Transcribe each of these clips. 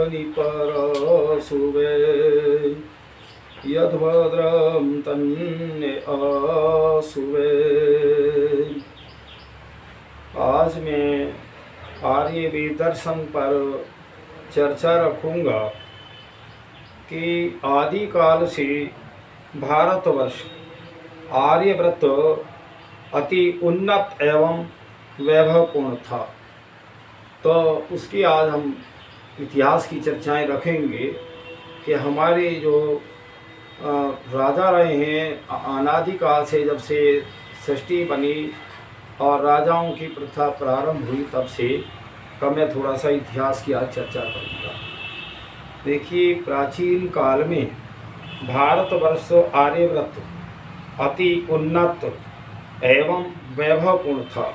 निपरशुवे यद्भद्रं तन्ने आशुवे। आज मैं आर्यवेद दर्शन पर चर्चा रखूँगा कि आदिकाल से भारतवर्ष आर्यव्रत अति उन्नत एवं वैभवपूर्ण था। तो उसकी आज हम इतिहास की चर्चाएं रखेंगे कि हमारे जो राजा रहे हैं अनादिकाल से, जब से सृष्टि बनी और राजाओं की प्रथा प्रारंभ हुई तब से का मैं थोड़ा सा इतिहास की आज चर्चा करूँगा। देखिए, प्राचीन काल में भारतवर्ष आर्यव्रत अति उन्नत एवं वैभवपूर्ण था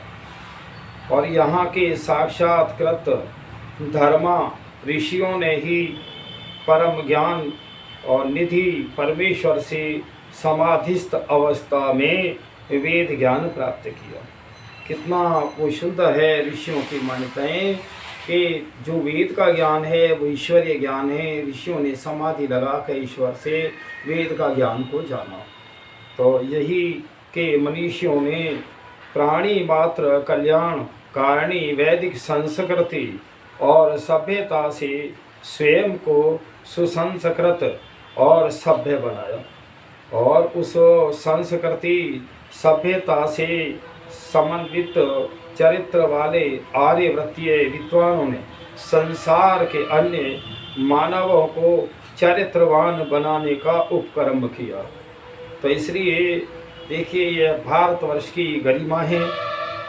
और यहाँ के साक्षात्कृत धर्मा ऋषियों ने ही परम ज्ञान और निधि परमेश्वर से समाधिस्थ अवस्था में वेद ज्ञान प्राप्त किया। कितना वो सुंदर है ऋषियों की मान्यताएं कि जो वेद का ज्ञान है वो ईश्वरीय ज्ञान है। ऋषियों ने समाधि लगा कर ईश्वर से वेद का ज्ञान को जाना। तो यही के मनीषियों ने प्राणी मात्र कल्याण कारणी वैदिक संस्कृति और सभ्यता से स्वयं को सुसंस्कृत और सभ्य बनाया और उस संस्कृति सभ्यता से समन्वित चरित्र वाले आर्यव्रतीय विद्वानों ने संसार के अन्य मानवों को चरित्रवान बनाने का उपक्रम किया। तो इसलिए देखिए, यह भारतवर्ष की गरिमा है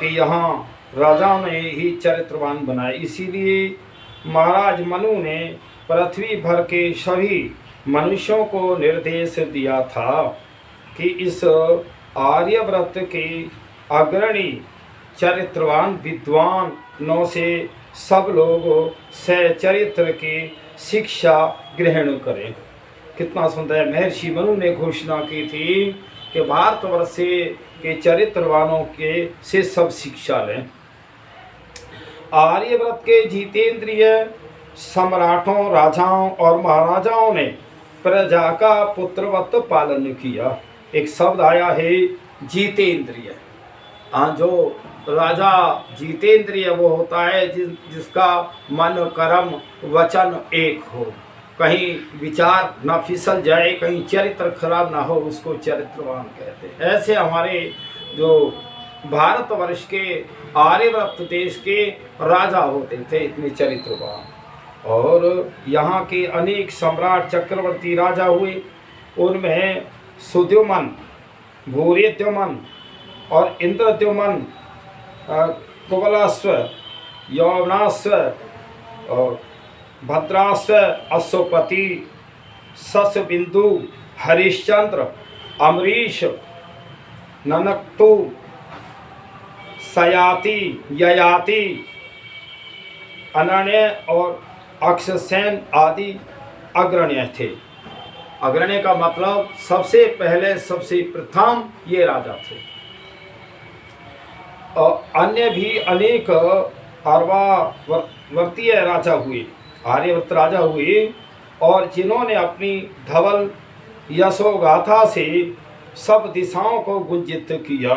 कि यहाँ राजाओं ने ही चरित्रवान बनाए। इसीलिए महाराज मनु ने पृथ्वी भर के सभी मनुष्यों को निर्देश दिया था कि इस आर्यव्रत के अग्रणी चरित्रवान विद्वानों से सब लोग सचरित्र की शिक्षा ग्रहण करें। कितना सुंदर महर्षि मनु ने घोषणा की थी कि भारतवर्ष के चरित्रवानों के से सब शिक्षा लें। आर्यव्रत के जितेंद्रिय सम्राटों, राजाओं और महाराजाओं ने प्रजा का पुत्रवत पालन किया। एक शब्द आया है जितेंद्रिय। जो राजा जितेंद्रिय वो होता है जिसका मन कर्म वचन एक हो, कहीं विचार ना फिसल जाए, कहीं चरित्र खराब ना हो, उसको चरित्रवान कहते हैं। ऐसे हमारे जो भारतवर्ष के आर्यव्रत देश के राजा होते थे, इतने चरित्रवान। और यहाँ के अनेक सम्राट चक्रवर्ती राजा हुए। उनमें सुद्युमन, भूरिद्युमन और इंद्रद्युमन, कुबलाश्व, यौवनाश्व और भद्राश्व, अश्वपति, शशबिंदु, हरिश्चंद्र, अमरीश, ननक्तु, सयाति, ययाति, अनन्य और अक्षसेन आदि अग्रण्य थे। अग्रण्य का मतलब सबसे पहले, सबसे प्रथम ये राजा थे। और अन्य भी अनेक आर्यावर्तीय राजा हुए, आर्यवर्त राजा हुए, और जिन्होंने अपनी धवल यशोगाथा से सब दिशाओं को गुंजित किया।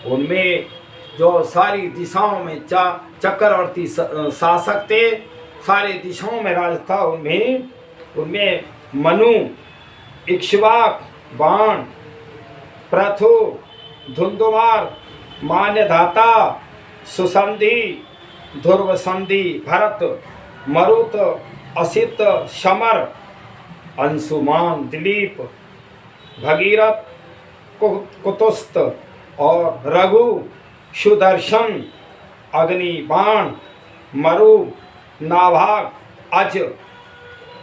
उनमें जो सारी दिशाओं में चक्रवर्ती शासक थे, सारे दिशाओं में राज था। उनमें मनु, इक्ष्वाक, बाण, प्रथु, धुंधुमार, मान्यधाता, सुसंधि, ध्रुवसंधि, भरत, मरुत, असित, शमर, अंशुमान, दिलीप, भगीरथ, कुतुस्त और रघु, सुदर्शन, अग्नि, बाण, मरु, नाभाग, अज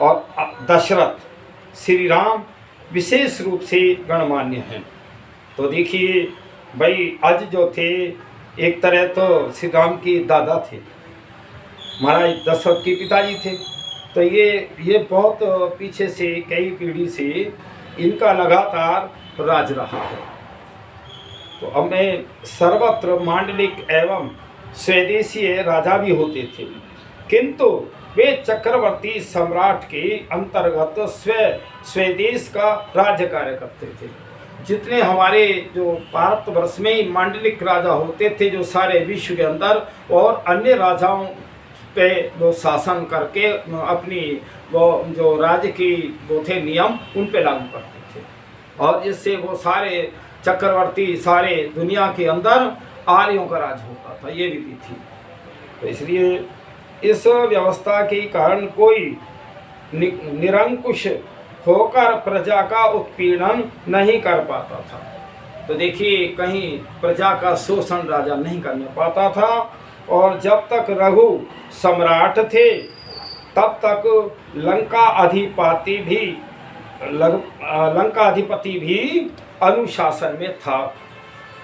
और दशरथ, श्री राम विशेष रूप से गणमान्य हैं। तो देखिए भाई, अज जो थे एक तरह तो श्री राम के दादा थे, महाराज दशरथ के पिताजी थे। तो ये बहुत पीछे से, कई पीढ़ी से इनका लगातार राज रहा है। तो हमें सर्वत्र मांडलिक एवं स्वदेशीय राजा भी होते थे, किंतु वे चक्रवर्ती सम्राट के अंतर्गत स्वदेश का राज्य कार्य करते थे। जितने हमारे जो भारतवर्ष में मांडलिक राजा होते थे, जो सारे विश्व के अंदर और अन्य राजाओं पे वो शासन करके अपनी वो जो राज्य की वो थे नियम उन पे लागू करते थे, और जिससे वो सारे चक्रवर्ती सारे दुनिया के अंदर आर्यों का राज होता था, ये विधि थी। तो इसलिए इस व्यवस्था के कारण कोई निरंकुश होकर प्रजा का उत्पीड़न नहीं कर पाता था। तो देखिए, कहीं प्रजा का शोषण राजा नहीं करने पाता था, और जब तक रघु सम्राट थे तब तक लंका अधिपति भी अनुशासन में था।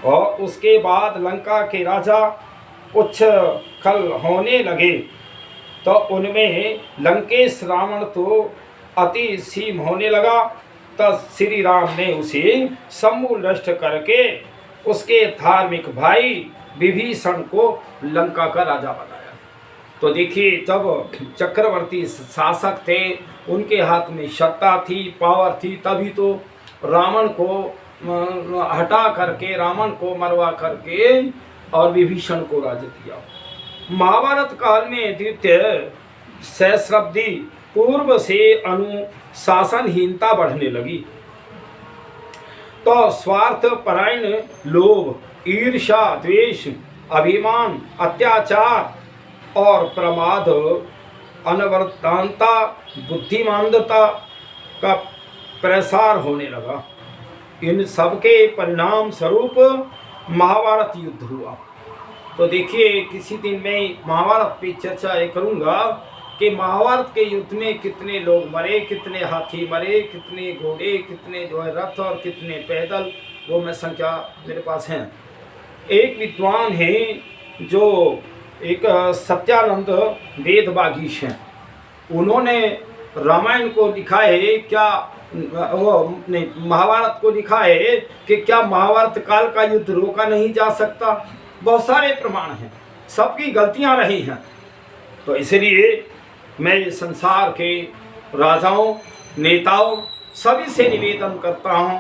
और उसके बाद लंका के राजा उच्च खल होने लगे, तो उनमें लंकेश रावण तो अति सीम होने लगा। तब श्री राम ने उसे समूल नष्ट करके उसके धार्मिक भाई विभीषण को लंका का राजा बनाया। तो देखिए, जब चक्रवर्ती शासक थे, उनके हाथ में सत्ता थी, पावर थी, तभी तो रावण को हटा करके, रावण को मरवा करके और विभीषण को राज्य दिया। महाभारत काल में द्वितीय सहस्राब्दी पूर्व से अनुशासनहीनता बढ़ने लगी। तो स्वार्थ परायण, लोभ, ईर्ष्या, द्वेष, अभिमान, अत्याचार और प्रमाद, अनवरतता, बुद्धिमांदता का प्रसार होने लगा। इन सब के परिणाम स्वरूप महाभारत युद्ध हुआ। तो देखिए, किसी दिन मैं महाभारत पे चर्चा ये करूँगा कि महाभारत के युद्ध में कितने लोग मरे, कितने हाथी मरे, कितने घोड़े, कितने जो है रथ और कितने पैदल, वो मैं संख्या मेरे पास है। एक विद्वान है जो एक सत्यानंद वेदवागीश हैं, उन्होंने रामायण को लिखा है, क्या वो नहीं, महाभारत को लिखा है कि क्या महाभारत काल का युद्ध रोका नहीं जा सकता। बहुत सारे प्रमाण हैं, सबकी गलतियां रही हैं। तो इसलिए मैं संसार के राजाओं, नेताओं सभी से निवेदन करता हूं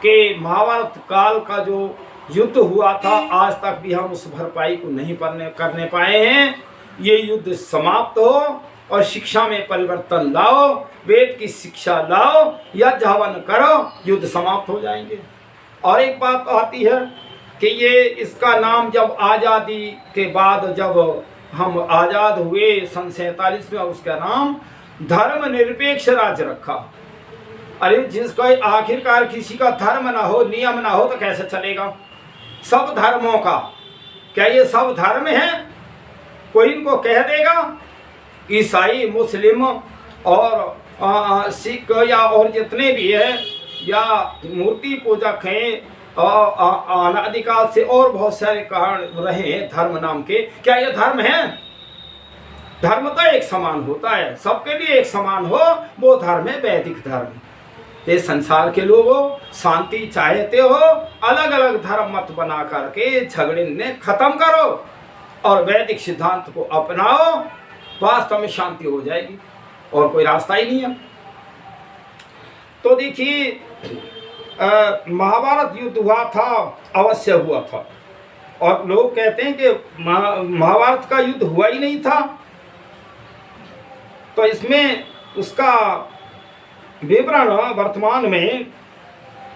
कि महाभारत काल का जो युद्ध हुआ था, आज तक भी हम उस भरपाई को नहीं करने पाए हैं। ये युद्ध समाप्त हो और शिक्षा में परिवर्तन लाओ, वेद की शिक्षा लाओ, यज्ञ हवन करो, युद्ध समाप्त हो जाएंगे। और एक बात आती है कि ये इसका नाम जब आज़ादी के बाद जब हम आज़ाद हुए सन 47 में, उसका नाम धर्मनिरपेक्ष राज्य रखा। अरे जिसका आखिरकार किसी का धर्म ना हो, नियम ना हो, तो कैसे चलेगा? सब धर्मों का, क्या ये सब धर्म है? कोई इनको कह देगा? ईसाई, मुस्लिम और सिख या और जितने भी है, या मूर्ति पूजक हैं, अनादिकाल से और बहुत सारे कारण रहे हैं धर्म नाम के, क्या ये धर्म है? धर्म तो एक समान होता है, सबके लिए एक समान हो, वो धर्म है वैदिक धर्म। ये संसार के लोगों, शांति चाहते हो, अलग अलग धर्म मत बना करके झगड़े ने खत्म करो और वैदिक सिद्धांत को अपनाओ, वास्तव में शांति हो जाएगी, और कोई रास्ता ही नहीं है। तो देखिए, महाभारत युद्ध हुआ था, अवश्य हुआ था, और लोग कहते हैं कि महाभारत का युद्ध हुआ ही नहीं था। तो इसमें उसका विवरण वर्तमान में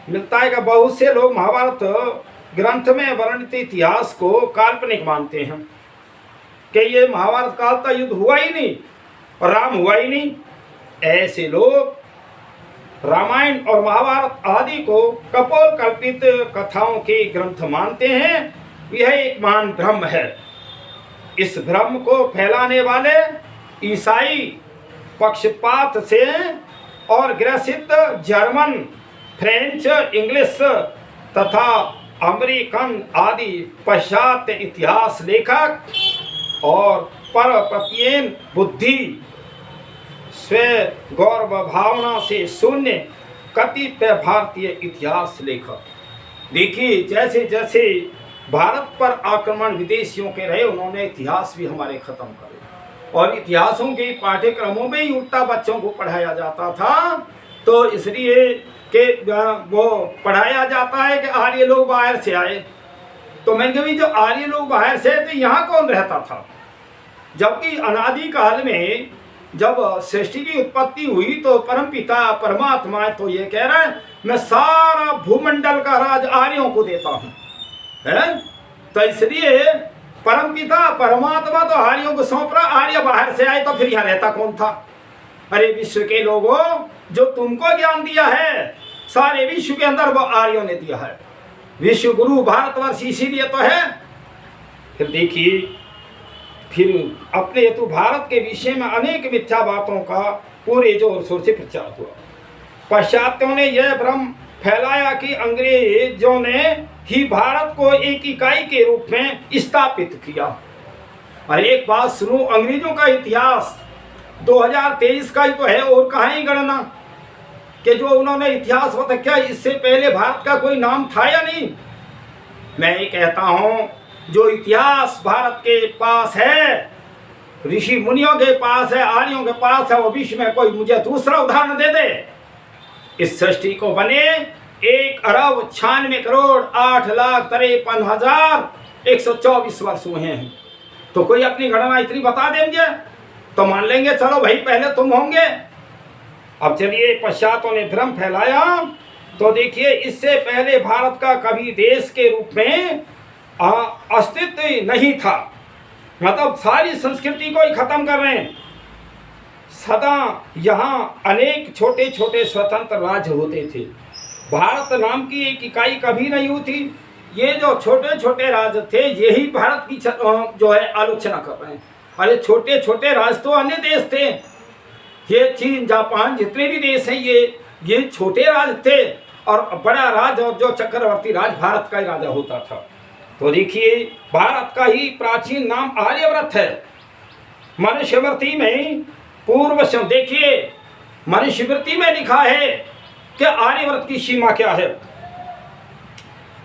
मिलता है कि बहुत से लोग महाभारत ग्रंथ में वर्णित इतिहास को काल्पनिक मानते हैं कि ये महाभारत काल का युद्ध हुआ ही नहीं और राम हुआ ही नहीं। ऐसे लोग रामायण और महाभारत आदि को कपोल कल्पित कथाओं के ग्रंथ मानते हैं। यह एक महान भ्रम है। इस भ्रम को फैलाने वाले ईसाई पक्षपात से और ग्रसित जर्मन, फ्रेंच, इंग्लिश तथा अमेरिकन आदि पाश्चात्य इतिहास लेखक और परपतियन बुद्धि, स्व गौरव भावना से शून्य कतिपय भारतीय इतिहास लेखक। देखिए, जैसे जैसे भारत पर आक्रमण विदेशियों के रहे, उन्होंने इतिहास भी हमारे खत्म करे। और इतिहासों के पाठ्यक्रमों में ही उल्टा बच्चों को पढ़ाया जाता था। तो इसलिए कि वो पढ़ाया जाता है कि आर्य लोग बाहर से आए। तो मैंने कहा जो आर्य लोग बाहर से तो यहाँ कौन रहता था? जबकि अनादि काल में जब सृष्टि की उत्पत्ति हुई तो परम पिता परमात्मा तो ये कह रहा है मैं सारा भूमंडल का राज आर्यों को देता हूँ, है। तो इसलिए परम पिता परमात्मा तो आर्यों को सौंप रहा, आर्य बाहर से आए तो फिर यहाँ रहता कौन था? अरे विश्व के लोगों, जो तुमको ज्ञान दिया है सारे विश्व के अंदर वो आर्यों ने दिया है। विश्व गुरु भारतवर्ष इसीलिए तो है। फिर देखिए, फिर अपने हेतु भारत के विषय में अनेक मिथ्या बातों का पूरे जोर शोर से प्रचार हुआ। पाश्चात्यों ने यह भ्रम फैलाया कि अंग्रेजों ने ही भारत को एक इकाई के रूप में स्थापित किया। और एक बात सुनो, अंग्रेजों का इतिहास 2023 का ही तो है, और कहाँ ही गणना कि जो उन्होंने इतिहास बता, क्या इससे पहले भारत का कोई नाम था या नहीं? मैं ये कहता हूँ जो इतिहास भारत के पास है, ऋषि मुनियों के पास है, आर्यों के पास है, वो विश्व में कोई मुझे दूसरा उदाहरण दे दे। इस सृष्टि को बने 1,96,08,53,124 वर्ष हुए हैं। तो कोई अपनी गणना इतनी बता दे मुझे तो मान लेंगे चलो भाई पहले तुम होंगे। अब चलिए, पश्चातों ने भ्रम फैलाया। तो देखिए, इससे पहले भारत का कभी देश के रूप में अस्तित्व नहीं था। मतलब सारी संस्कृति को ही खत्म कर रहे हैं। सदा यहाँ अनेक छोटे छोटे स्वतंत्र राज्य होते थे। भारत नाम की एक इकाई कभी नहीं हुई थी। ये जो छोटे छोटे राज्य थे यही भारत की जो है आलोचना कर रहे हैं। अरे छोटे छोटे राज्य तो अन्य देश थे, ये चीन जापान जितने भी देश हैं ये छोटे राज्य थे, और बड़ा राज और जो चक्रवर्ती राज भारत का ही राजा होता था। तो देखिए, भारत का ही प्राचीन नाम आर्यव्रत है। मनुस्मृति में पूर्व से देखिए, मनुस्मृति में लिखा है कि आर्यव्रत की सीमा क्या है।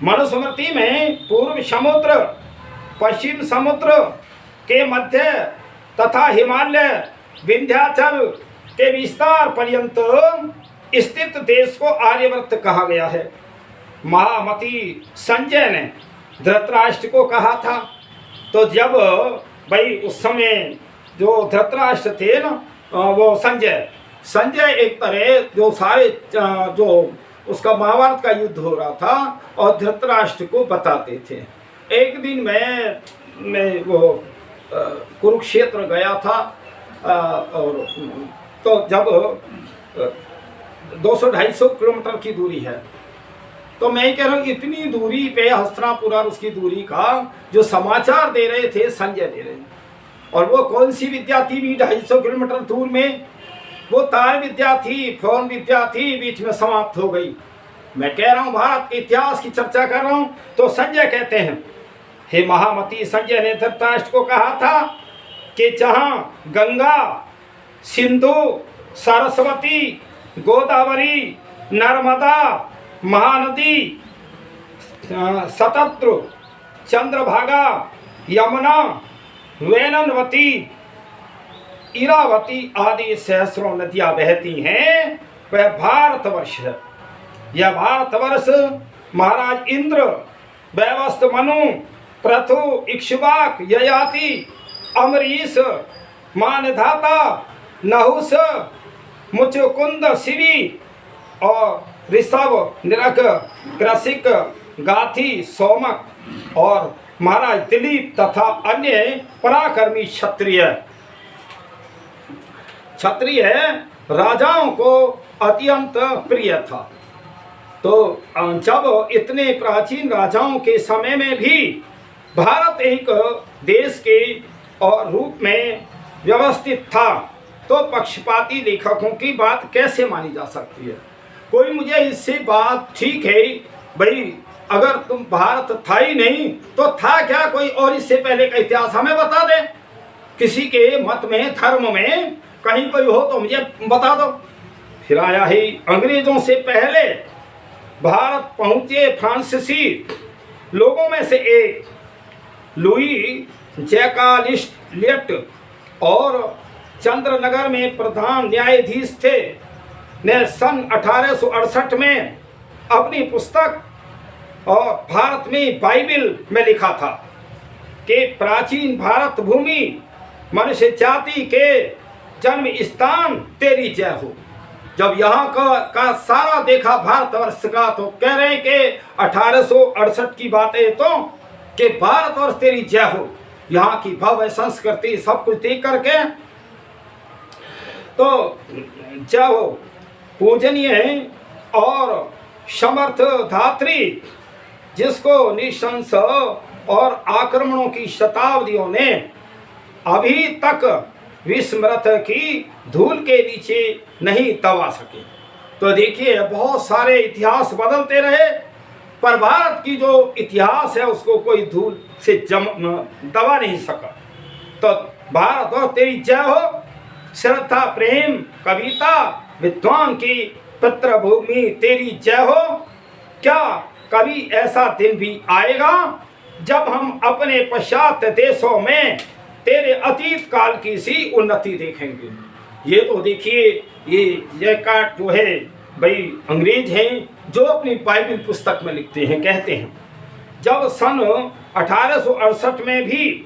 मनुस्मृति में पूर्व समुद्र, पश्चिम समुद्र के मध्य तथा हिमालय विंध्याचल के विस्तार पर्यंत स्थित देश को आर्यव्रत कहा गया है। महामती संजय ने धृतराष्ट्र को कहा था। तो जब भाई उस समय जो धृतराष्ट्र थे ना, वो संजय एक तरह जो सारे जो उसका महाभारत का युद्ध हो रहा था और धृतराष्ट्र को बताते थे। एक दिन मैं वो कुरुक्षेत्र गया था, और तो जब 200-250 किलोमीटर की दूरी है, तो मैं कह रहा हूँ इतनी दूरी पे हस्तिनापुर और उसकी दूरी का जो समाचार दे रहे थे संजय दे रहे हैं। और वो कौन सी विद्या थी भी 250 किलोमीटर दूर में? वो तार विद्या थी, फोन विद्या थी, बीच में समाप्त हो गई। मैं कह रहा हूँ भारत के इतिहास की चर्चा कर रहा हूँ। तो संजय कहते हैं, हे महामती संजय ने धृतराष्ट्र को कहा था कि जहाँ गंगा, सिंधु, सरस्वती, गोदावरी, नर्मदा, महानदी, सतद्रु, चंद्रभागा, यमुना, वेननवती, इरावती आदि सहस्रों नदियां बहती हैं, वह भारतवर्ष है। यह भारतवर्ष महाराज इंद्र, वैवस्वत मनु, पृथु, इक्ष्वाक, ययाति, अमरीश, मानधाता, नहुस, मुचुकुंद, शिवी और ऋषभ, निरक, कृषिक, गाथी, सोमक और महाराज दिलीप तथा अन्य पराक्रमी क्षत्रिय राजाओं को अत्यंत प्रिय था। तो जब इतने प्राचीन राजाओं के समय में भी भारत एक देश के और रूप में व्यवस्थित था, तो पक्षपाती लेखकों की बात कैसे मानी जा सकती है? कोई मुझे इससे बात ठीक है भाई, अगर तुम भारत था ही नहीं तो था क्या कोई और इससे पहले का इतिहास हमें बता दे। किसी के मत में, धर्म में कहीं कोई हो तो मुझे बता दो। फिर आया ही अंग्रेजों से पहले भारत पहुंचे फ्रांसीसी लोगों में से एक लुई जैकालिस्ट और चंद्रनगर में प्रधान न्यायाधीश थे, ने सन 1868 में अपनी पुस्तक और भारत में बाइबिल में लिखा था कि प्राचीन भारत भूमि मनुष्य जाति के जन्म स्थान तेरी जय हो। जब यहाँ का सारा देखा भारतवर्ष का, तो कह रहे हैं कि 1868 की बात है तो कि भारतवर्ष तेरी जय हो। यहाँ की भव्य संस्कृति सब कुछ देख करके तो जय हो। पूजनीय है और समर्थ धात्री, जिसको निशंस और आक्रमणों की शताब्दियों ने अभी तक विस्मृत की धूल के नीचे नहीं दबा सके। तो देखिए, बहुत सारे इतिहास बदलते रहे, पर भारत की जो इतिहास है उसको कोई धूल से दबा नहीं सका। तो भारत और तेरी जय हो। श्रद्धा, प्रेम, कविता, विद्वान की पितृभूमि तेरी जय हो। क्या कभी ऐसा दिन भी आएगा जब हम अपने पाश्चात्य देशों में तेरे अतीत काल की सी उन्नति देखेंगे? ये तो देखिए, ये जयकार्ड जो है भाई अंग्रेज हैं, जो अपनी बाइबिल पुस्तक में लिखते हैं, कहते हैं जब सन 1868 में भी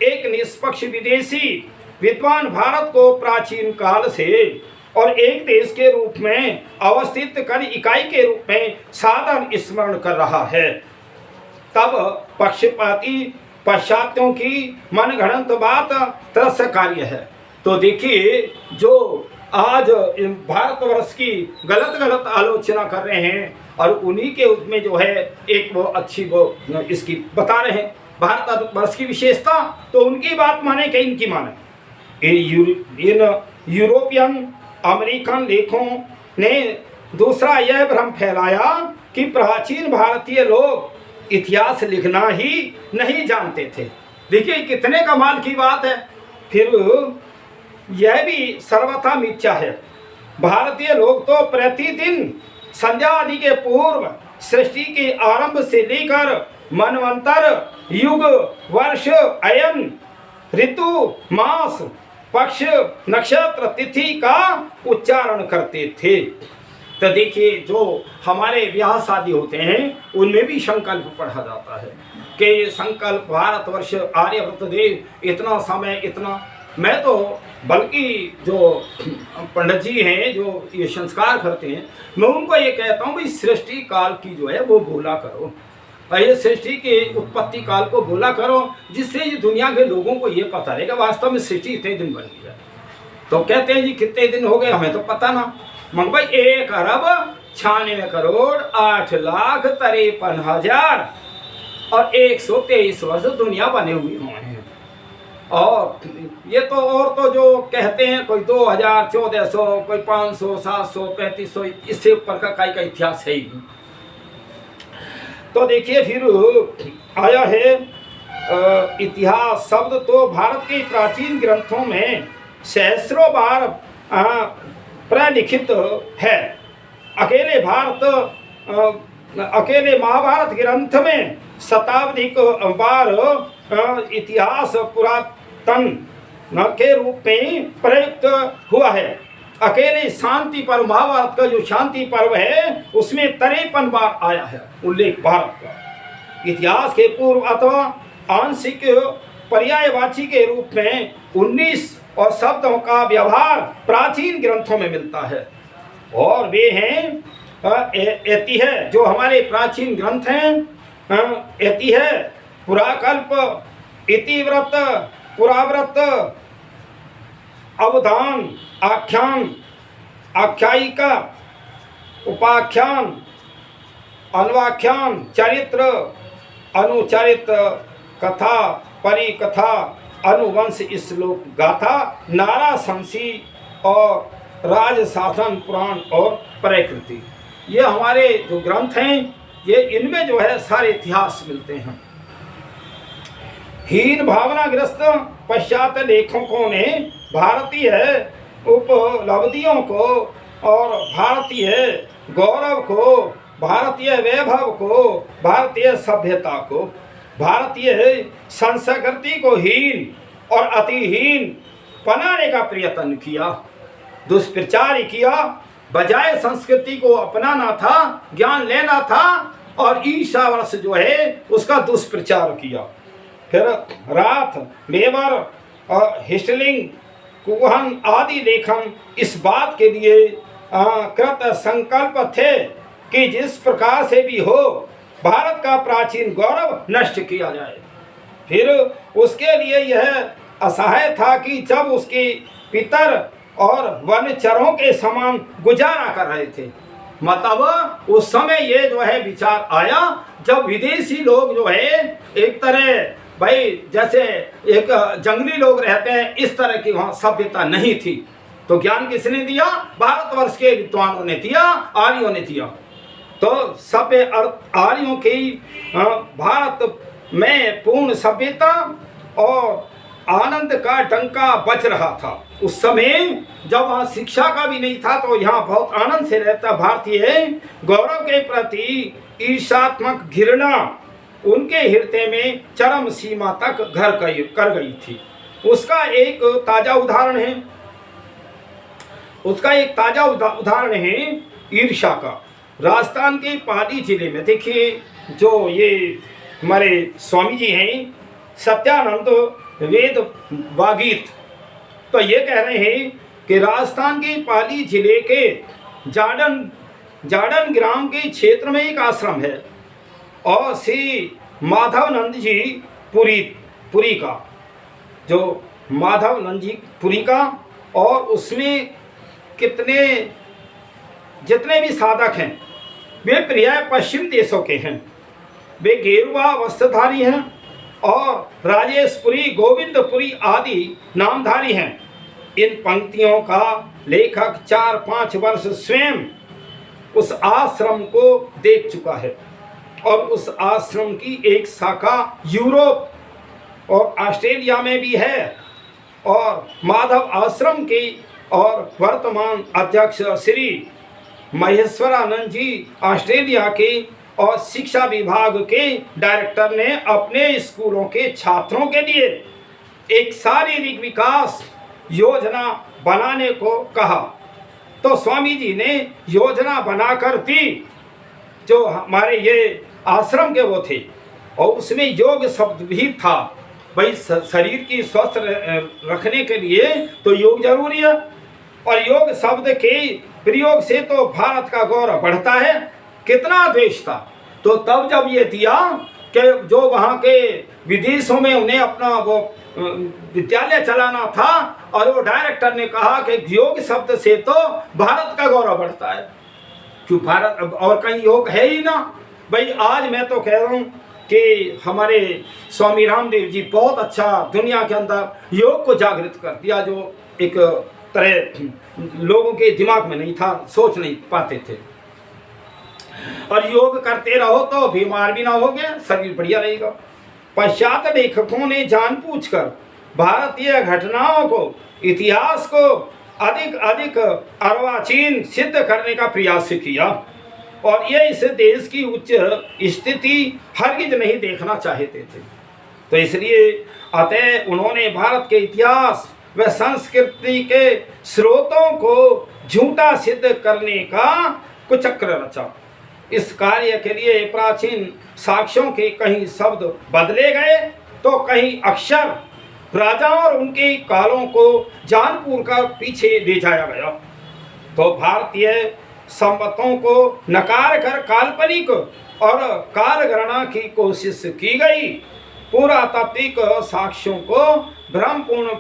एक निष्पक्ष विदेशी विद्वान भारत को प्राचीन काल से और एक देश के रूप में अवस्थित कर इकाई के रूप में साधन स्मरण कर रहा है, तब पक्षपाती पाश्चात्यों की मनगढ़ंत बात तिरस्कार्य है। तो देखिए, जो आज भारतवर्ष की गलत आलोचना कर रहे हैं और उन्हीं के उसमें जो है एक वो अच्छी वो इसकी बता रहे हैं भारतवर्ष की विशेषता, तो उनकी बात माने कि इनकी माने। इन यूरोपियन अमेरिकन लेखों ने दूसरा यह भ्रम फैलाया कि प्राचीन भारतीय लोग इतिहास लिखना ही नहीं जानते थे। देखिए कितने कमाल की बात है। फिर यह भी सर्वथा मिथ्या है। भारतीय लोग तो प्रतिदिन संध्या आदि के पूर्व सृष्टि के आरंभ से लेकर मनवंतर, युग, वर्ष, अयन, ऋतु, मास, पक्ष, नक्षत्र, तिथि का उच्चारण करते थे। तो देखिए, जो हमारे ब्याह शादी होते हैं उनमें भी संकल्प पढ़ा जाता है कि ये संकल्प भारतवर्ष आर्यव्रत देव इतना समय इतना। मैं तो बल्कि जो पंडित जी हैं जो ये संस्कार करते हैं, मैं उनको ये कहता हूँ भाई सृष्टि काल की जो है वो बोला करो, और ये सृष्टि के उत्पत्ति काल को बोला करो, जिससे ये दुनिया के लोगों को ये पता रहेगा वास्तव में सृष्टि इतने दिन बन गया। तो कहते हैं जी कितने दिन हो गए, हमें तो पता ना। मगर भाई 1 अरब 96 करोड़ 8,53,000 और 123 वर्ष दुनिया बने हुए हुए हैं। और ये तो और तो जो कहते हैं कोई 2000, 1400, कोई 500, 700, 3500, इससे ऊपर का का इतिहास है ही नहीं। तो देखिए, फिर आया है इतिहास शब्द तो भारत के प्राचीन ग्रंथों में सहस्रों बार प्रलिखित है। अकेले महाभारत ग्रंथ में शताब्दिक बार इतिहास पुरातन के रूप में प्रयुक्त हुआ है। अकेले शांति पर्व, महाभारत का जो शांति पर्व है उसमें 53 बार आया है उल्लेख भारत का। इतिहास के पूर्व अथवा आंशिक पर्यायवाची के रूप में 19 और शब्दों का व्यवहार प्राचीन ग्रंथों में मिलता है, और वे हैं ऐतिह्य जो हमारे प्राचीन ग्रंथ हैं। ऐतिह्य, पुराकल्प, इतिव्रत, पुराव्रत, अवधान, आख्यान, आख्यायिका, उपाख्यान, अन्वाख्यान, चरित्र, अनुचरित्र, कथा, परिकथा, अनुवंश, श्लोक, गाथा, नारा संसी और राजशासन, पुराण और प्रकृति, ये हमारे जो ग्रंथ हैं ये इनमें जो है सारे इतिहास मिलते हैं। हीन भावनाग्रस्त पश्चात लेखकों ने भारतीय उपलब्धियों को और भारतीय गौरव को, भारतीय वैभव को, भारतीय सभ्यता को, भारतीय संस्कृति को हीन और अतिहीन बनाने का प्रयत्न किया, दुष्प्रचार किया। बजाय संस्कृति को अपनाना था, ज्ञान लेना था, और ईशावास जो है उसका दुष्प्रचार किया। फिर राथ, वेबर और हिस्टलिंग, कुहन आदि लेखन इस बात के लिए कृत संकल्प थे कि जिस प्रकार से भी हो भारत का प्राचीन गौरव नष्ट किया जाए। फिर उसके लिए यह असहाय था कि जब उसके पितर और वनचरों के समान गुजारा कर रहे थे, मतलब उस समय ये जो है विचार आया जब विदेशी लोग जो है एक तरह भाई जैसे एक जंगली लोग रहते हैं, इस तरह की वहाँ सभ्यता नहीं थी। तो ज्ञान किसने दिया? भारतवर्ष के विद्वानों ने दिया, आर्यों ने दिया। तो सभ्य आर्यों की भारत में पूर्ण सभ्यता और आनंद का डंका बज रहा था। उस समय जब वहाँ शिक्षा का भी नहीं था तो यहाँ बहुत आनंद से रहता। भारतीय गौरव के प्रति ईर्ष्यात्मक घृणा उनके हृदय में चरम सीमा तक घर कर गई थी। उसका एक ताजा उदाहरण है ईर्ष्या का। राजस्थान के पाली जिले में देखिए, जो ये हमारे स्वामी जी हैं सत्यानंद वेद वागीत, तो ये कह रहे हैं कि राजस्थान के पाली जिले के जाडन ग्राम के क्षेत्र में एक आश्रम है और श्री माधवानंद जी पुरी का, जो माधवानंद जी पुरी का, और उसमें जितने भी साधक हैं वे प्राय पश्चिम देशों के हैं। वे गेरुआ वस्त्रधारी हैं और राजेशपुरी, गोविंदपुरी आदि नामधारी हैं। इन पंक्तियों का लेखक 4-5 वर्ष स्वयं उस आश्रम को देख चुका है और उस आश्रम की एक शाखा यूरोप और ऑस्ट्रेलिया में भी है। और माधव आश्रम के और वर्तमान अध्यक्ष श्री महेश्वरानंद जी ऑस्ट्रेलिया के और शिक्षा विभाग के डायरेक्टर ने अपने स्कूलों के छात्रों के लिए एक शारीरिक विकास योजना बनाने को कहा। तो स्वामी जी ने योजना बनाकर दी, जो हमारे ये आश्रम के वो थे, और उसमें योग शब्द भी था। भाई शरीर की स्वस्थ रखने के लिए तो योग जरूरी है, और योग शब्द के प्रयोग से तो भारत का गौरव बढ़ता है। कितना द्वेष था। तो तब जब ये दिया कि जो वहाँ के विदेशों में उन्हें अपना वो विद्यालय चलाना था, और वो डायरेक्टर ने कहा कि योग शब्द से तो भारत का गौरव बढ़ता है, क्यों भारत और कहीं योग है ही ना। भाई आज मैं तो कह रहा हूँ कि हमारे स्वामी रामदेव जी बहुत अच्छा दुनिया के अंदर योग को जागृत कर दिया, जो एक तरह लोगों के दिमाग में नहीं था, सोच नहीं पाते थे। और योग करते रहो तो बीमार भी ना होगे, शरीर बढ़िया रहेगा। पश्चात लेखकों ने जानबूझकर भारतीय घटनाओं को, इतिहास को अधिक अर्वाचीन सिद्ध करने का प्रयास किया, और ये इस देश की उच्च स्थिति हरगिज नहीं देखना चाहते थे। तो इसलिए अतः उन्होंने भारत के इतिहास व संस्कृति के स्रोतों को झूठा सिद्ध करने का कुचक्र रचा। इस कार्य के लिए प्राचीन साक्ष्यों के कहीं शब्द बदले गए तो कहीं अक्षर राजाओं और उनके कालों को जानबूझकर पीछे ले जाया गया। तो भारतीय संपत्तों को नकार कर काल्पनिक और कालगणना की कोशिश की गई। पुरातात्विक साक्ष्यों को भ्रमपूर्ण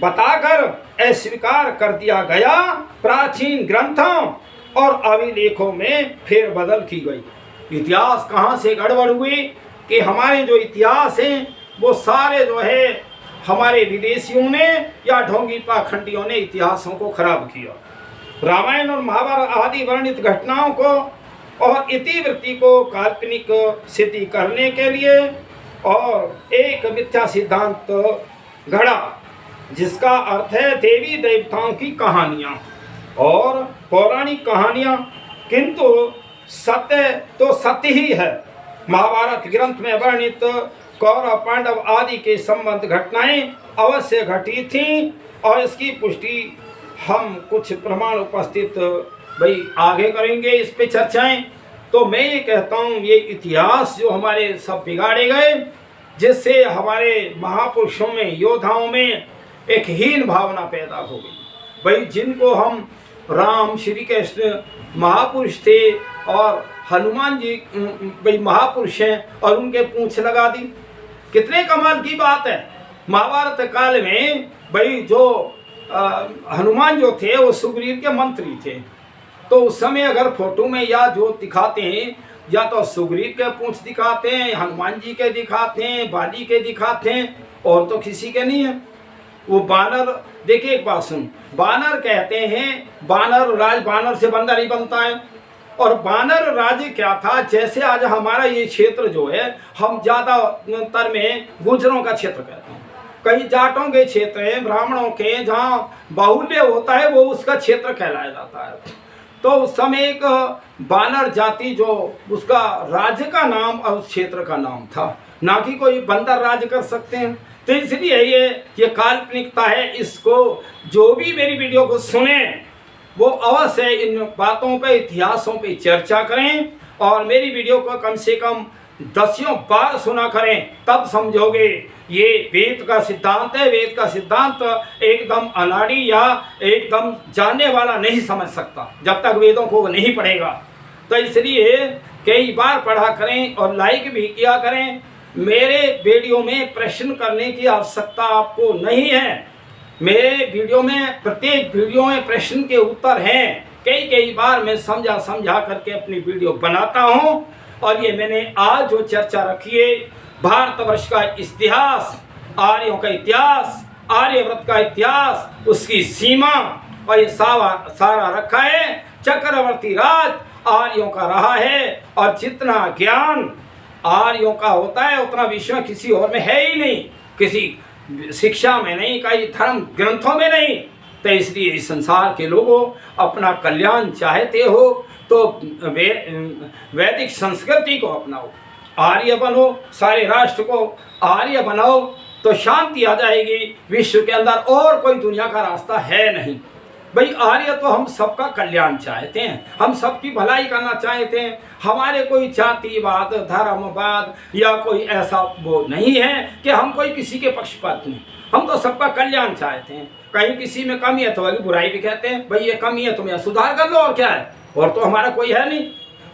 बताकर अस्वीकार कर दिया गया। प्राचीन ग्रंथों और अभिलेखों में फेरबदल की गई। इतिहास कहाँ से गड़बड़ हुई कि हमारे जो इतिहास हैं वो सारे जो है हमारे विदेशियों ने या ढोंगी पाखंडियों ने इतिहासों को खराब किया। रामायण और महाभारत आदि वर्णित घटनाओं को और इतिवृत्ति को काल्पनिक सिद्धि करने के लिए और एक मिथ्या सिद्धांत गढ़ा, जिसका अर्थ है देवी देवताओं की कहानियाँ और पौराणिक कहानियाँ, किंतु सत्य तो सत्य ही है। महाभारत ग्रंथ में वर्णित कौरव पांडव आदि के संबंध घटनाएं अवश्य घटी थीं और इसकी पुष्टि हम कुछ प्रमाण उपस्थित भाई आगे करेंगे, इस पे चर्चाएं। तो मैं ये कहता हूँ ये इतिहास जो हमारे सब बिगाड़े गए, जिससे हमारे महापुरुषों में योद्धाओं में एक हीन भावना पैदा हो गई। भाई जिनको हम राम श्री कृष्ण महापुरुष थे और हनुमान जी भाई महापुरुष हैं और उनके पूंछ लगा दी, कितने कमाल की बात है। महाभारत काल में भाई जो हनुमान जो थे वो सुग्रीव के मंत्री थे, तो उस समय अगर फोटो में या जो दिखाते हैं या तो सुग्रीव के पूंछ दिखाते हैं, हनुमान जी के दिखाते हैं, बाली के दिखाते हैं, और तो किसी के नहीं है। वो बानर, देखिए एक बात सुन, बानर कहते हैं बानर राज, बानर से बंदर ही बनता है। और बानर राज्य क्या था, जैसे आज हमारा ये क्षेत्र जो है हम ज़्यादातर में गुजरों का क्षेत्र कहते हैं, कई जाटों के क्षेत्र हैं, ब्राह्मणों के, जहाँ बाहुल्य होता है वो उसका क्षेत्र कहलाया जाता है। तो उस समय एक बानर जाति जो उसका राज्य का नाम और उस क्षेत्र का नाम था, ना कि कोई बंदर राज्य कर सकते हैं। तो इसलिए ये काल्पनिकता है। इसको जो भी मेरी वीडियो को सुने वो अवश्य इन बातों पे, इतिहासों पे चर्चा करें और मेरी वीडियो को कम से कम 10 बार सुना करें, तब समझोगे ये वेद का सिद्धांत है। वेद का सिद्धांत एकदम अनाड़ी या एकदम जानने वाला नहीं समझ सकता जब तक वेदों को नहीं पढ़ेगा। तो इसलिए कई बार पढ़ा करें और लाइक भी किया करें। मेरे वीडियो में प्रश्न करने की आवश्यकता आपको नहीं है। मेरे वीडियो में, प्रत्येक वीडियो में प्रश्न के उत्तर हैं। कई बार मैं समझा करके अपनी वीडियो बनाता हूँ। और ये मैंने आज जो चर्चा रखी है, भारतवर्ष का इतिहास, आर्यों का इतिहास, आर्यव्रत का इतिहास, उसकी सीमा, और ये सारा रखा है। चक्रवर्ती राज आर्यों का रहा है और जितना ज्ञान आर्यों का होता है उतना विश्व में किसी और में है ही नहीं, किसी शिक्षा में नहीं, कई धर्म ग्रंथों में नहीं। तो इसलिए इस संसार के लोगों अपना कल्याण चाहते हो तो वैदिक संस्कृति को अपनाओ, आर्य बनो, सारे राष्ट्र को आर्य बनाओ, तो शांति आ जाएगी विश्व के अंदर। और कोई दुनिया का रास्ता है नहीं। भाई आर्य तो हम सबका कल्याण चाहते हैं, हम सबकी भलाई करना चाहते हैं। हमारे कोई जातिवाद, धर्मवाद या कोई ऐसा वो नहीं है कि हम कोई किसी के पक्षपात नहीं, हम तो सबका कल्याण चाहते हैं। कहीं किसी में कमी है तो वही बुराई भी कहते हैं, भाई ये कमी है तुम यह सुधार कर लो, और क्या है, और तो हमारा कोई है नहीं।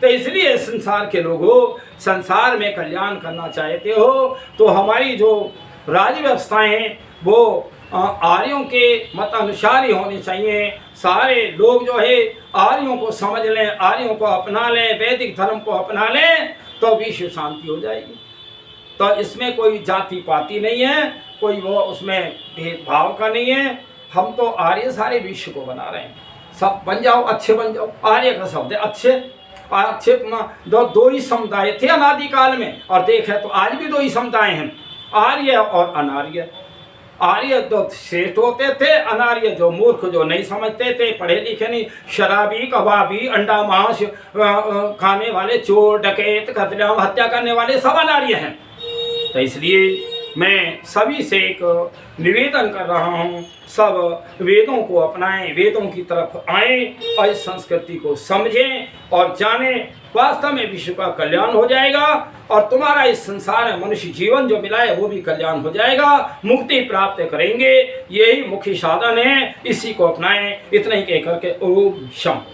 तो इसलिए संसार के लोगों, संसार में कल्याण करना चाहते हो तो हमारी जो राज्य व्यवस्थाएं हैं वो आर्यों के मत अनुसार ही होनी चाहिए। सारे लोग जो है आर्यों को समझ लें, आर्यों को अपना लें, वैदिक धर्म को अपना लें, तो विश्व शांति हो जाएगी। तो इसमें कोई जाति पाति नहीं है, कोई वो उसमें भेदभाव का नहीं है। हम तो आर्य सारे विश्व को बना रहे हैं। सब बन जाओ, अच्छे बन जाओ। आर्य का शब्द है अच्छे। अच्छे दो ही समुदाय थे अनादि काल में, और देखें तो आज भी 2 ही समुदाय हैं, आर्य और अनार्य। आर्य तो श्रेष्ठ होते थे, अनार्य जो मूर्ख, जो नहीं समझते थे, पढ़े लिखे नहीं, शराबी, कबाबी, अंडा मांस खाने वाले, चोर, डकैत, कतलेआम, हत्या करने वाले सब अनार्य हैं। तो इसलिए मैं सभी से एक निवेदन कर रहा हूँ, सब वेदों को अपनाएं, वेदों की तरफ आएं और इस संस्कृति को समझें और जानें। वास्तव में विश्व का कल्याण हो जाएगा और तुम्हारा इस संसार में मनुष्य जीवन जो मिला है वो भी कल्याण हो जाएगा, मुक्ति प्राप्त करेंगे। यही मुख्य साधन है, इसी को अपनाएं। इतना ही कहकर के ओम शांति।